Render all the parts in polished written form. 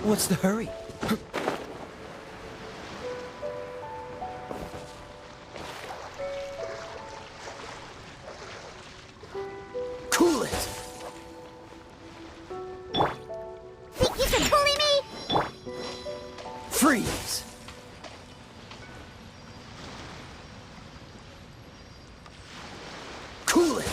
What's the hurry? Cool it! Think you can bully me? Freeze! Cool it!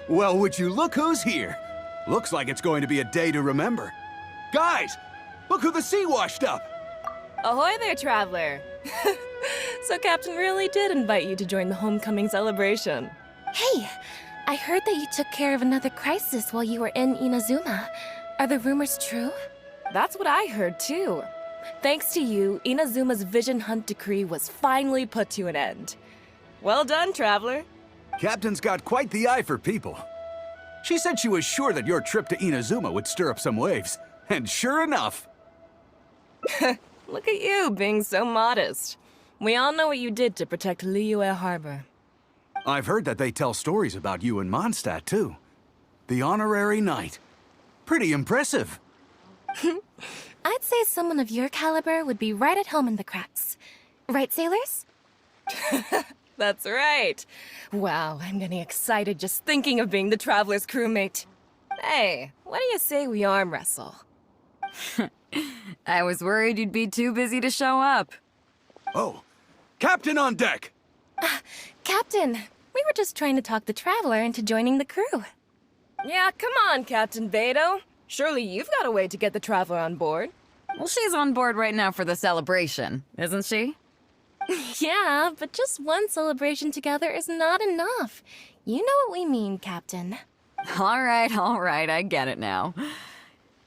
Well, would you look who's here? Looks like it's going to be a day to remember. Guys, look who the sea washed up! Ahoy there, traveler! So Captain really did invite you to join the homecoming celebration. Hey, I heard that you took care of another crisis while you were in Inazuma. Are the rumors true? That's what I heard, too. Thanks to you, Inazuma's Vision Hunt decree was finally put to an end. Well done, traveler. Captain's got quite the eye for people. She said she was sure that your trip to Inazuma would stir up some waves. And sure enough... Look at you, being so modest. We all know what you did to protect Liyue Harbor. I've heard that they tell stories about you in Mondstadt, too. The honorary knight. Pretty impressive. I'd say someone of your caliber would be right at home in the cracks. Right, sailors? That's right. Wow, I'm getting excited just thinking of being the Traveler's crewmate. Hey, what do you say we arm wrestle? I was worried you'd be too busy to show up. Oh, Captain on deck! Captain, we were just trying to talk the Traveler into joining the crew. Yeah, come on, Captain Beidou. Surely you've got a way to get the Traveler on board. Well, she's on board right now for the celebration, isn't she? Yeah, but just one celebration together is not enough. You know what we mean, Captain. All right, I get it now.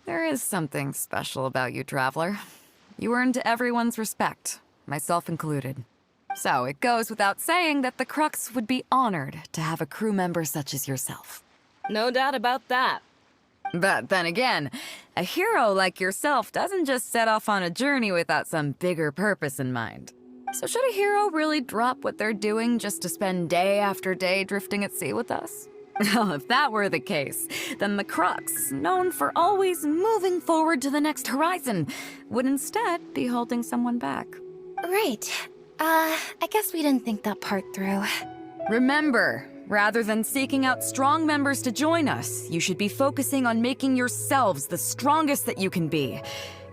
There is something special about you, Traveler. You earned everyone's respect, myself included. So it goes without saying that the Crux would be honored to have a crew member such as yourself. No doubt about that. But then again, a hero like yourself doesn't just set off on a journey without some bigger purpose in mind. So should a hero really drop what they're doing just to spend day after day drifting at sea with us? Well, if that were the case, then the Crux, known for always moving forward to the next horizon, would instead be holding someone back. Right. I guess we didn't think that part through. Remember, rather than seeking out strong members to join us, you should be focusing on making yourselves the strongest that you can be.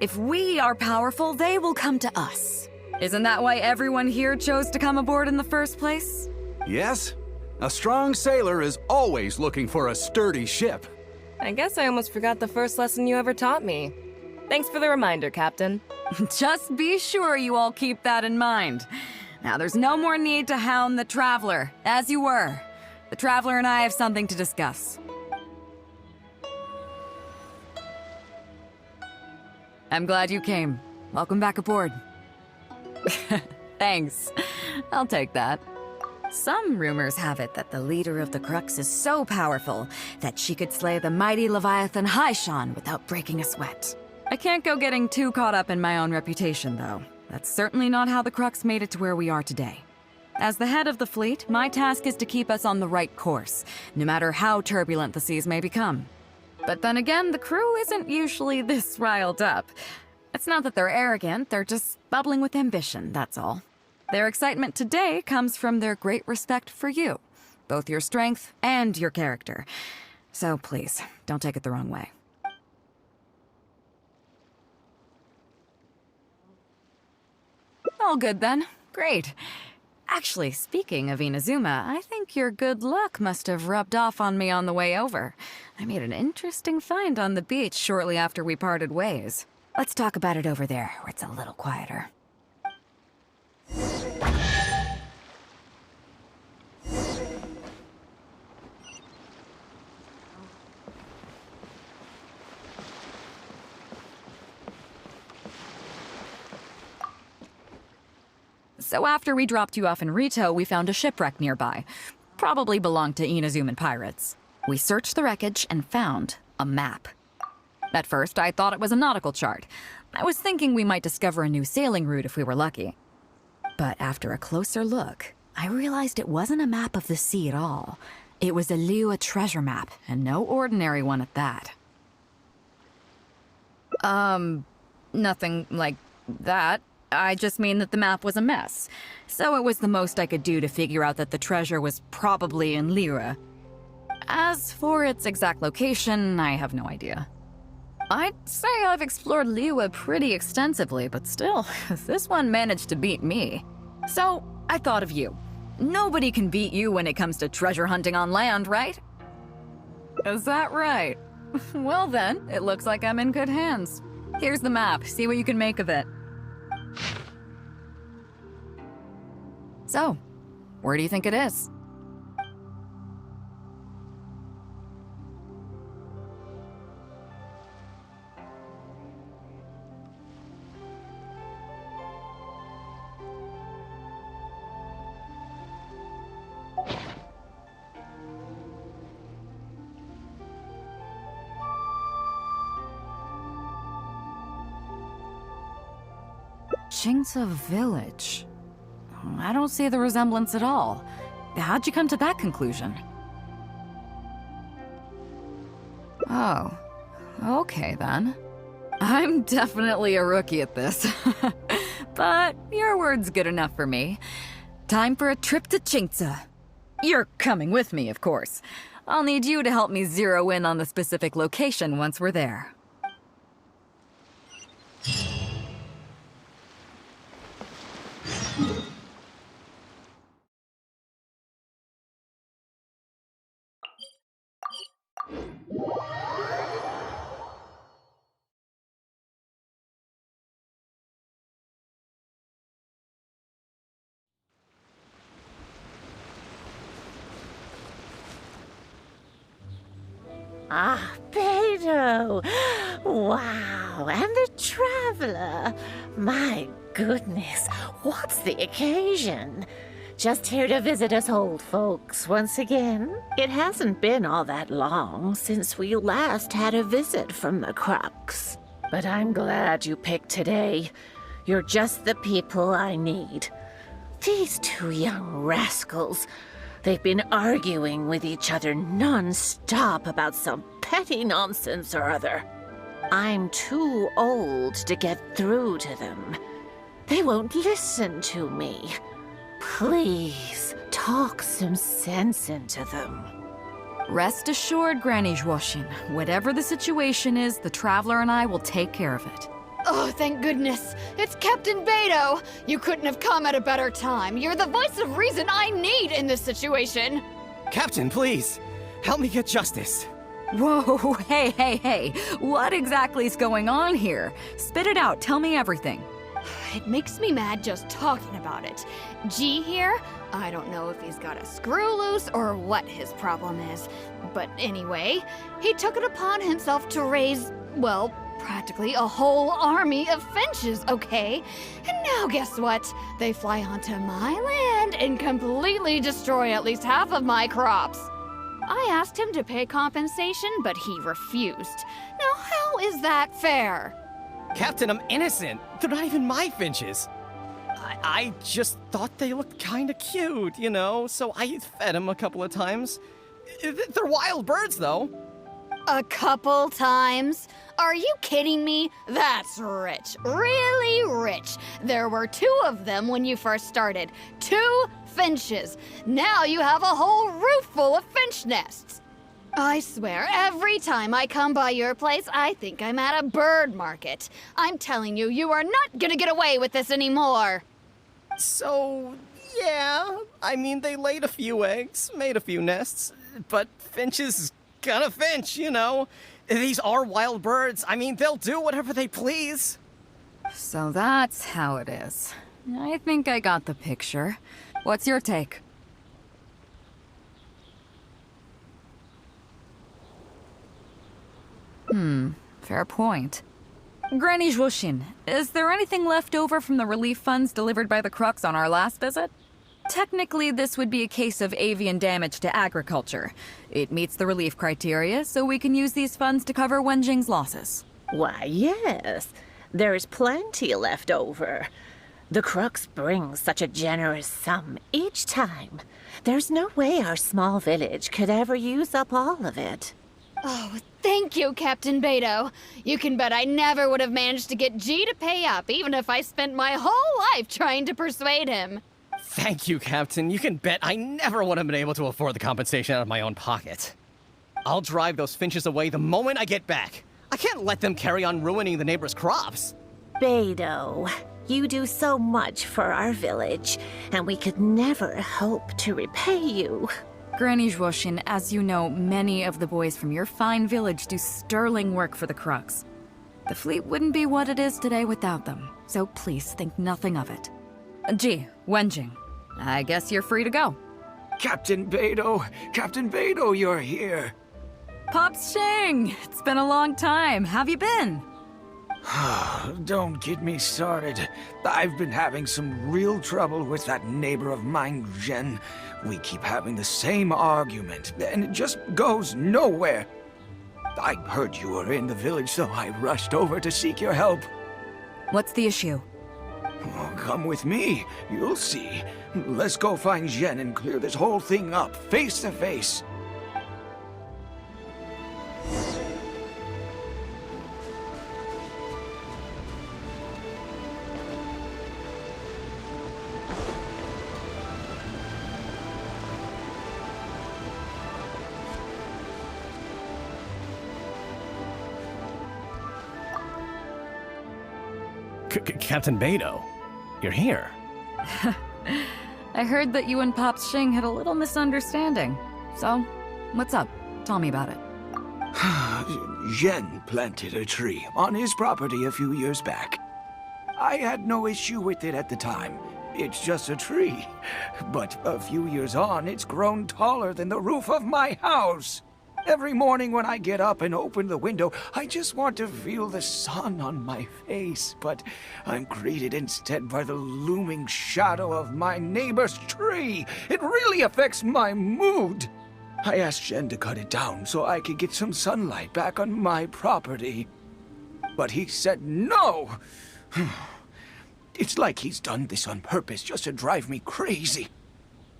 If we are powerful, they will come to us. Isn't that why everyone here chose to come aboard in the first place? Yes? A strong sailor is always looking for a sturdy ship. I guess I almost forgot the first lesson you ever taught me. Thanks for the reminder, Captain. Just be sure you all keep that in mind. Now, there's no more need to hound the Traveler, as you were. The Traveler and I have something to discuss. I'm glad you came. Welcome back aboard. Thanks. I'll take that. Some rumors have it that the leader of the Crux is so powerful that she could slay the mighty Leviathan Haishan without breaking a sweat. I can't go getting too caught up in my own reputation, though. That's certainly not how the Crux made it to where we are today. As the head of the fleet, my task is to keep us on the right course, no matter how turbulent the seas may become. But then again, the crew isn't usually this riled up. It's not that they're arrogant, they're just bubbling with ambition, that's all. Their excitement today comes from their great respect for you, both your strength and your character. So please, don't take it the wrong way. All good then. Great. Actually, speaking of Inazuma, I think your good luck must have rubbed off on me on the way over. I made an interesting find on the beach shortly after we parted ways. Let's talk about it over there, where it's a little quieter. So after we dropped you off in Rito, we found a shipwreck nearby. Probably belonged to Inazuman pirates. We searched the wreckage and found a map. At first, I thought it was a nautical chart. I was thinking we might discover a new sailing route if we were lucky. But after a closer look, I realized it wasn't a map of the sea at all. It was a Liyue treasure map, and no ordinary one at that. Nothing like that. I just mean that the map was a mess. So it was the most I could do to figure out that the treasure was probably in Liyue. As for its exact location, I have no idea. I'd say I've explored Liyue pretty extensively, but still, this one managed to beat me. So, I thought of you. Nobody can beat you when it comes to treasure hunting on land, right? Is that right? Well then, it looks like I'm in good hands. Here's the map, see what you can make of it. So, where do you think it is? Chingsa Village. I don't see the resemblance at all. How'd you come to that conclusion? Oh, okay then. I'm definitely a rookie at this. But your word's good enough for me. Time for a trip to Chingsa. You're coming with me, of course. I'll need you to help me zero in on the specific location once we're there. Ah, Beidou! Wow, and the Traveler! My goodness, what's the occasion? Just here to visit us old folks once again? It hasn't been all that long since we last had a visit from the Crux. But I'm glad you picked today. You're just the people I need. These two young rascals. They've been arguing with each other non-stop about some petty nonsense or other. I'm too old to get through to them. They won't listen to me. Please, talk some sense into them. Rest assured, Granny Zhuoxin, whatever the situation is, the Traveler and I will take care of it. Oh, thank goodness. It's Captain Beidou. You couldn't have come at a better time. You're the voice of reason I need in this situation. Captain, please. Help me get justice. Whoa, hey. What exactly is going on here? Spit it out, tell me everything. It makes me mad just talking about it. G here, I don't know if he's got a screw loose or what his problem is. But anyway, he took it upon himself to raise, well, practically a whole army of finches, okay? And now guess what? They fly onto my land and completely destroy at least half of my crops. I asked him to pay compensation, but he refused. Now how is that fair? Captain, I'm innocent. They're not even my finches. I just thought they looked kinda cute, you know, so I fed them a couple of times. They're wild birds, though. A couple times? Are you kidding me? That's rich. Really rich. There were 2 of them when you first started. 2 finches. Now you have a whole roof full of finch nests. I swear, every time I come by your place, I think I'm at a bird market. I'm telling you, you are not gonna get away with this anymore. So, yeah, I mean, they laid a few eggs, made a few nests, but finches gonna finch, you know. These are wild birds. I mean, they'll do whatever they please. So that's how it is. I think I got the picture. What's your take? Fair point. Granny Zhuoxin, is there anything left over from the relief funds delivered by the Crux on our last visit? Technically, this would be a case of avian damage to agriculture. It meets the relief criteria, so we can use these funds to cover Wenjing's losses. Why, yes. There's plenty left over. The Crux brings such a generous sum each time. There's no way our small village could ever use up all of it. Oh, thank you, Captain Beidou. You can bet I never would have managed to get G to pay up, even if I spent my whole life trying to persuade him. Thank you, Captain. You can bet I never would have been able to afford the compensation out of my own pocket. I'll drive those finches away the moment I get back. I can't let them carry on ruining the neighbors' crops. Beidou, you do so much for our village, and we could never hope to repay you. Granny Zhuoxin, as you know, many of the boys from your fine village do sterling work for the Crux. The fleet wouldn't be what it is today without them, so please think nothing of it. Gee, Wenjing, I guess you're free to go. Captain Beidou, you're here. Pops Xing, it's been a long time. Have you been? Don't get me started. I've been having some real trouble with that neighbor of mine, Zhen. We keep having the same argument, and it just goes nowhere. I heard you were in the village, so I rushed over to seek your help. What's the issue? Oh, come with me. You'll see. Let's go find Zhen and clear this whole thing up, face to face. Captain Beidou, you're here. I heard that you and Pops Xing had a little misunderstanding. So, what's up? Tell me about it. Zhen planted a tree on his property a few years back. I had no issue with it at the time. It's just a tree. But a few years on, it's grown taller than the roof of my house. Every morning when I get up and open the window, I just want to feel the sun on my face, but I'm greeted instead by the looming shadow of my neighbor's tree. It really affects my mood. I asked Zhen to cut it down so I could get some sunlight back on my property. But he said no. It's like he's done this on purpose just to drive me crazy.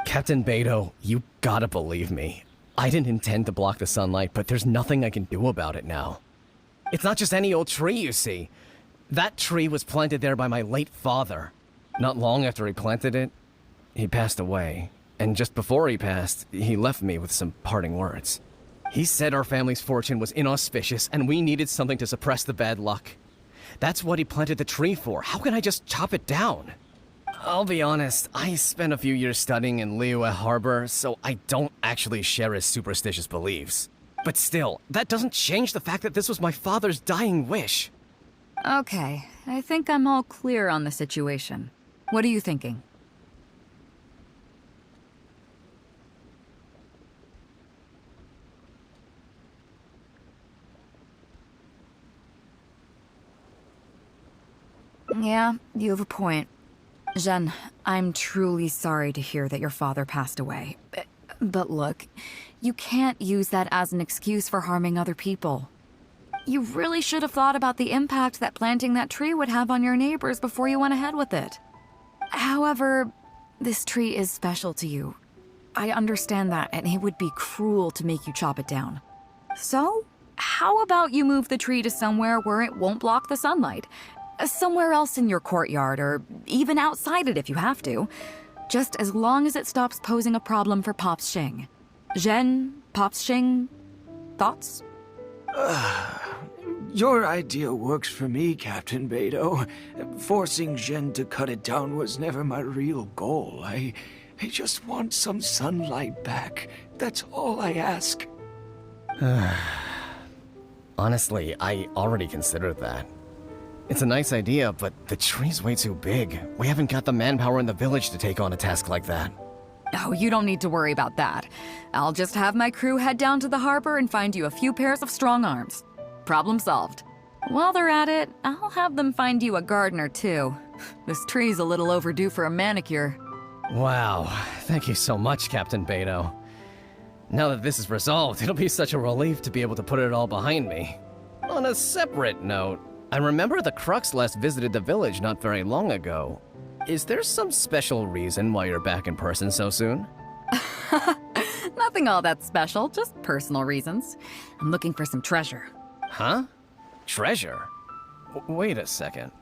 Captain Beidou, you gotta believe me. I didn't intend to block the sunlight, but there's nothing I can do about it now. It's not just any old tree, you see. That tree was planted there by my late father. Not long after he planted it, he passed away. And just before he passed, he left me with some parting words. He said our family's fortune was inauspicious and we needed something to suppress the bad luck. That's what he planted the tree for. How can I just chop it down? I'll be honest, I spent a few years studying in Liyue Harbor, so I don't actually share his superstitious beliefs. But still, that doesn't change the fact that this was my father's dying wish. Okay, I think I'm all clear on the situation. What are you thinking? Yeah, you have a point. Zhen, I'm truly sorry to hear that your father passed away. But look, you can't use that as an excuse for harming other people. You really should have thought about the impact that planting that tree would have on your neighbors before you went ahead with it. However, this tree is special to you. I understand that, and it would be cruel to make you chop it down. So, how about you move the tree to somewhere where it won't block the sunlight? Somewhere else in your courtyard, or even outside it if you have to. Just as long as it stops posing a problem for Pops Xing. Zhen, Pops Xing, thoughts? Your idea works for me, Captain Beidou. Forcing Zhen to cut it down was never my real goal. I just want some sunlight back. That's all I ask. Honestly, I already considered that. It's a nice idea, but the tree's way too big. We haven't got the manpower in the village to take on a task like that. Oh, you don't need to worry about that. I'll just have my crew head down to the harbor and find you a few pairs of strong arms. Problem solved. While they're at it, I'll have them find you a gardener too. This tree's a little overdue for a manicure. Wow, thank you so much, Captain Beidou. Now that this is resolved, it'll be such a relief to be able to put it all behind me. On a separate note, I remember the Crux last visited the village not very long ago. Is there some special reason why you're back in person so soon? Nothing all that special, just personal reasons. I'm looking for some treasure. Huh? Treasure? Wait a second.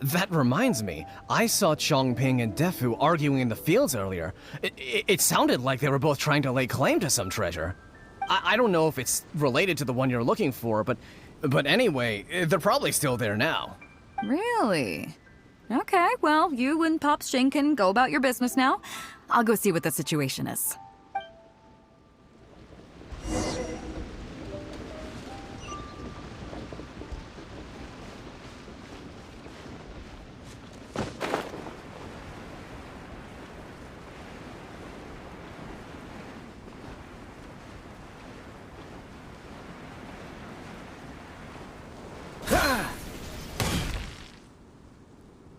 That reminds me, I saw Chongping and Defu arguing in the fields earlier. It sounded like they were both trying to lay claim to some treasure. I don't know if it's related to the one you're looking for, but anyway, they're probably still there now. Really? Okay, well, you and Pops Xing can go about your business now. I'll go see what the situation is.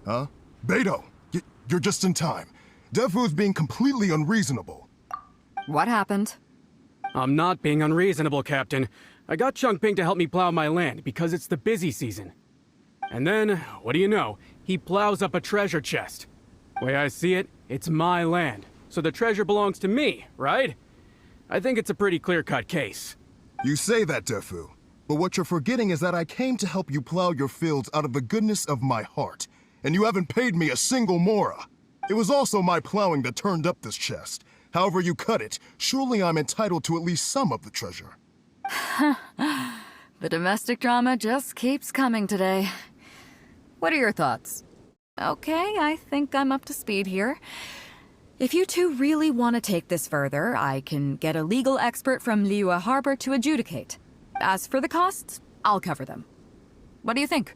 Huh? Beidou, you're just in time. Defu's being completely unreasonable. What happened? I'm not being unreasonable, Captain. I got Chongping to help me plow my land because it's the busy season. And then, what do you know? He plows up a treasure chest. Way I see it, it's my land, so the treasure belongs to me, right? I think it's a pretty clear-cut case. You say that, Defu, but what you're forgetting is that I came to help you plow your fields out of the goodness of my heart. And you haven't paid me a single mora. It was also my plowing that turned up this chest. However you cut it, surely I'm entitled to at least some of the treasure. The domestic drama just keeps coming today. What are your thoughts? Okay, I think I'm up to speed here. If you two really want to take this further, I can get a legal expert from Liyue Harbor to adjudicate. As for the costs, I'll cover them. What do you think?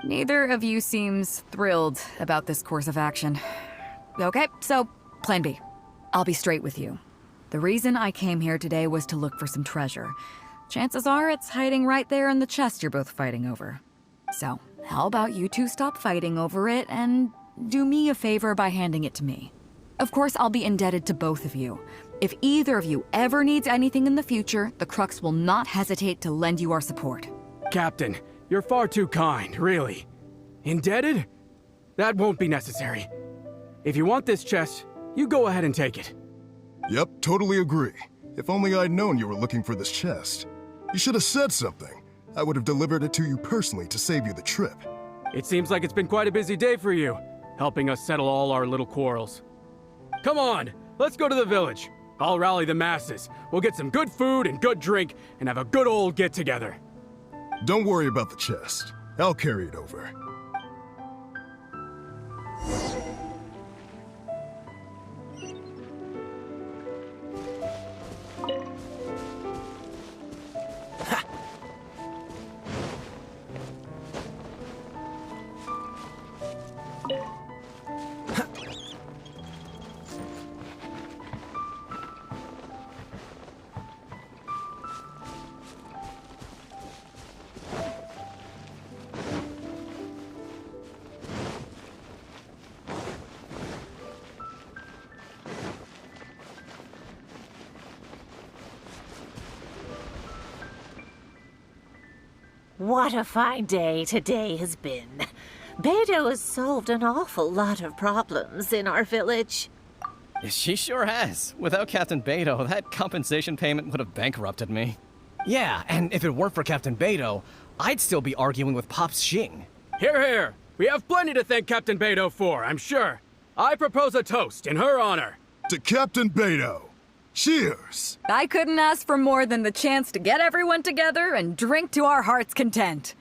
Neither of you seems thrilled about this course of action. Okay, so plan B. I'll be straight with you. The reason I came here today was to look for some treasure. Chances are it's hiding right there in the chest you're both fighting over. So, how about you two stop fighting over it and do me a favor by handing it to me? Of course, I'll be indebted to both of you. If either of you ever needs anything in the future, the Crux will not hesitate to lend you our support. Captain, You're far too kind, really. Indebted? That won't be necessary. If you want this chest, you go ahead and take it. Yep, totally agree. If only I'd known you were looking for this chest. You should have said something. I would have delivered it to you personally to save you the trip. It seems like it's been quite a busy day for you, helping us settle all our little quarrels. Come on, let's go to the village. I'll rally the masses. We'll get some good food and good drink and have a good old get-together. Don't worry about the chest. I'll carry it over. What a fine day today has been. Beidou has solved an awful lot of problems in our village. She sure has. Without Captain Beidou, that compensation payment would have bankrupted me. Yeah, and if it weren't for Captain Beidou, I'd still be arguing with Pops Xing. Here, here! We have plenty to thank Captain Beidou for, I'm sure. I propose a toast in her honor. To Captain Beidou. Cheers! I couldn't ask for more than the chance to get everyone together and drink to our heart's content.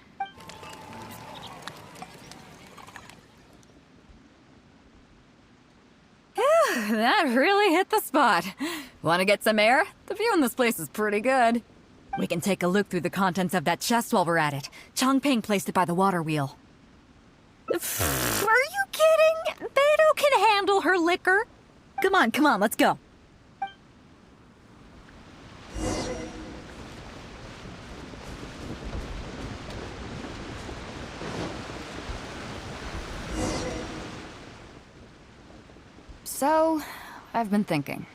That really hit the spot. Want to get some air? The view in this place is pretty good. We can take a look through the contents of that chest while we're at it. Changping placed it by the water wheel. Are you kidding? Beidou can handle her liquor. Come on, let's go. So, I've been thinking.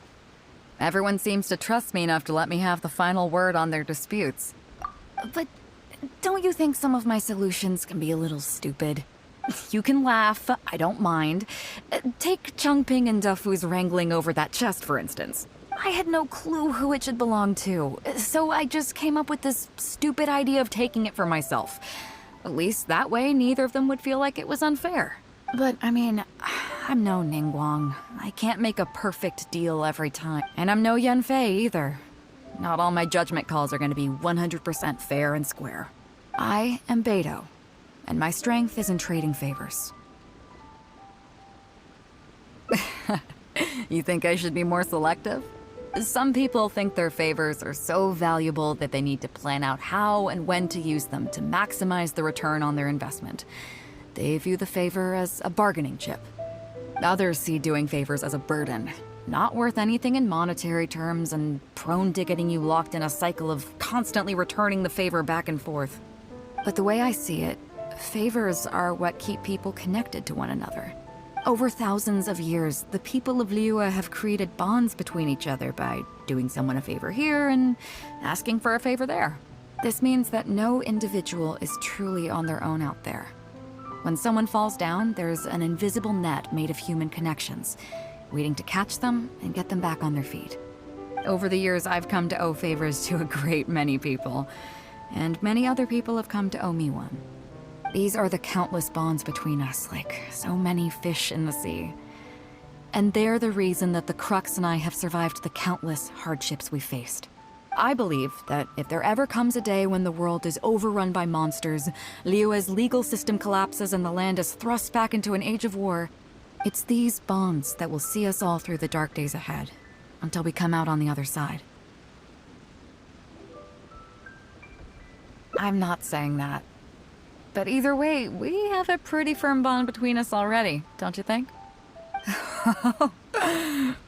Everyone seems to trust me enough to let me have the final word on their disputes. But don't you think some of my solutions can be a little stupid? You can laugh, I don't mind. Take Changping and Dufu's wrangling over that chest, for instance. I had no clue who it should belong to, so I just came up with this stupid idea of taking it for myself. At least that way, neither of them would feel like it was unfair. But, I mean, I'm no Ningguang. I can't make a perfect deal every time. And I'm no Yanfei either. Not all my judgment calls are going to be 100% fair and square. I am Beidou, and my strength is in trading favors. You think I should be more selective? Some people think their favors are so valuable that they need to plan out how and when to use them to maximize the return on their investment. They view the favor as a bargaining chip. Others see doing favors as a burden, not worth anything in monetary terms and prone to getting you locked in a cycle of constantly returning the favor back and forth. But the way I see it, favors are what keep people connected to one another. Over thousands of years, the people of Liyue have created bonds between each other by doing someone a favor here and asking for a favor there. This means that no individual is truly on their own out there. When someone falls down, there's an invisible net made of human connections, waiting to catch them and get them back on their feet. Over the years, I've come to owe favors to a great many people, and many other people have come to owe me one. These are the countless bonds between us, like so many fish in the sea. And they're the reason that the Crux and I have survived the countless hardships we faced. I believe that if there ever comes a day when the world is overrun by monsters, Liyue's legal system collapses and the land is thrust back into an age of war, it's these bonds that will see us all through the dark days ahead, until we come out on the other side. I'm not saying that. But either way, we have a pretty firm bond between us already, don't you think?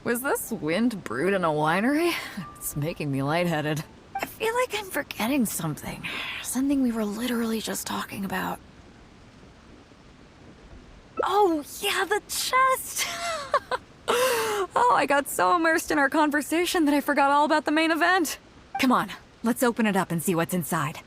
Was this wind brewed in a winery? It's making me lightheaded. I feel like I'm forgetting something. Something we were literally just talking about. Oh, yeah, the chest! Oh, I got so immersed in our conversation that I forgot all about the main event. Come on, let's open it up and see what's inside.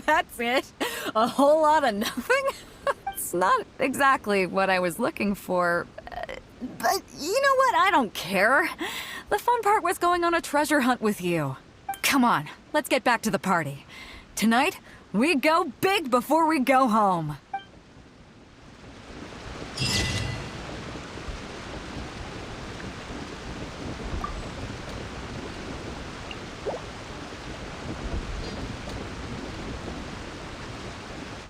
That's it? A whole lot of nothing? It's not exactly what I was looking for. But you know what? I don't care. The fun part was going on a treasure hunt with you. Come on, let's get back to the party. Tonight, we go big before we go home.